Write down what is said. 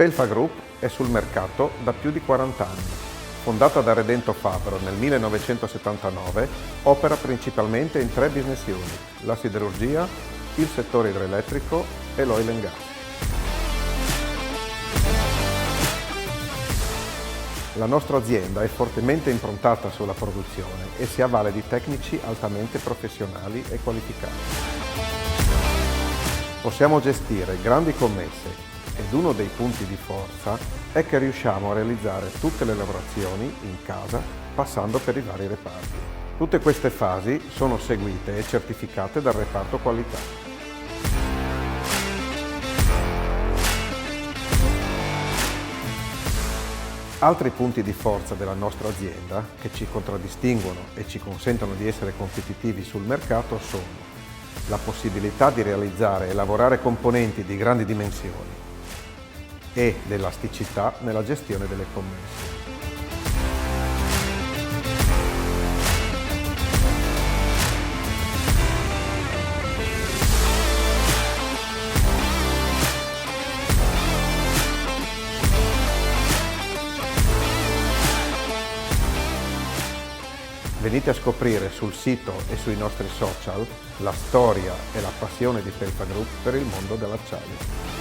Pelfa Group è sul mercato da più di 40 anni. Fondata da Redento Fabbro nel 1979, opera principalmente in 3 business unit: la siderurgia, il settore idroelettrico e l'oil and gas. La nostra azienda è fortemente improntata sulla produzione e si avvale di tecnici altamente professionali e qualificati. Possiamo gestire grandi commesse ed uno dei punti di forza è che riusciamo a realizzare tutte le lavorazioni in casa passando per i vari reparti. Tutte queste fasi sono seguite e certificate dal reparto qualità. Altri punti di forza della nostra azienda che ci contraddistinguono e ci consentono di essere competitivi sul mercato sono la possibilità di realizzare e lavorare componenti di grandi dimensioni e l'elasticità nella gestione delle commesse. Venite a scoprire sul sito e sui nostri social la storia e la passione di Pelfa Group per il mondo dell'acciaio.